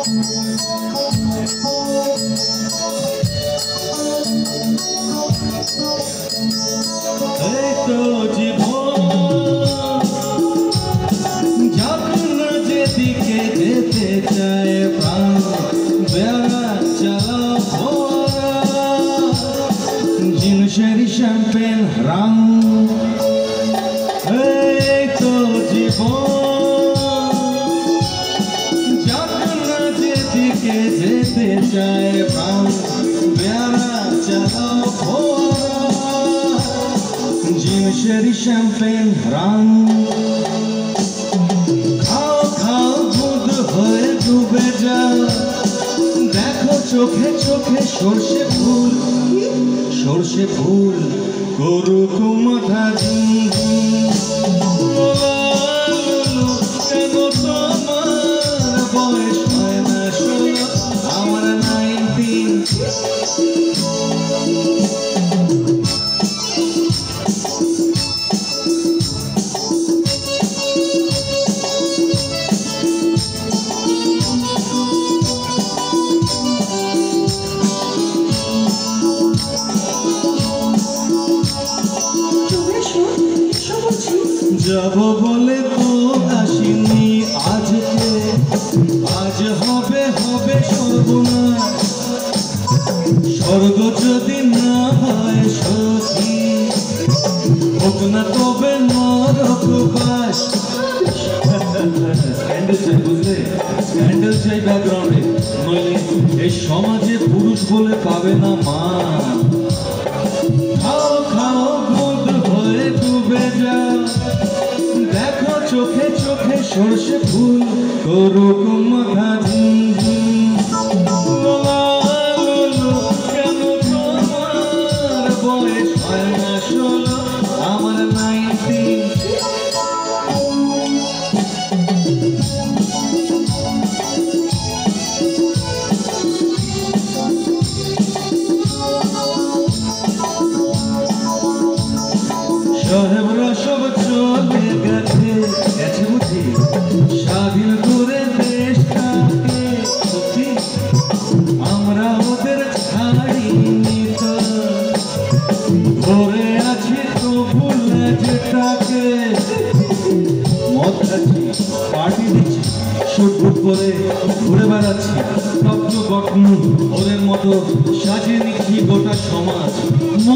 এই তো জীবন যখন যেদিকে যেতে চায় প্রাণ বেড়া চালাও জিনিসের শ্যাম্পেন রাম। এই তো জীবন যখন যেদিকে যেতে চায় প্রাণ বেড়া চালাও জিনিসের শ্যাম্পেন রাম। খাও খাও দুধ হয়ে ডুবে যাও, দেখো চোখে চোখে সর্ষে ফুল, সর্ষে ফুল করুক মাথা ঝুমঝুম। কেন তোমার বয়স হয় না 16, আমার 19। যাব বলে তো আসিনি আজকে, আজ হবে হবে সর্বনাশ। স্বর্গ যদি না হয় সত্যি, হোক না তবে নরক বাস। স্ক্যান্ডেল চাই, বুঝলে, স্ক্যান্ডেল চাই ব্যাকগ্রাউন্ডে, নইলে এই সমাজে পুরুষ বলে পাবে না মা। খাও খাও দুধ হয়ে ডুবে যাও, দেখো চোখে চোখে সর্ষে ফুল করুক মাথা ঝুমঝুম। কেন তোমার বয়স হয় না 16, আমার 19। সাহেবরা সব চলে গেছে গেছে বুঝি, স্বাধীন করে দেশটাকে সত্যি আমরা ওদের ছাড়িনি তো, ধরে আছি তবু লেজটাকে। মদ খাচ্ছি, পার্টি দিচ্ছি, শুট বুট করে ঘুরে বেড়াচ্ছি, তপ্ত বকনু ওদের মতো সাজিয়ে নিচ্ছি গোটা সমাজ।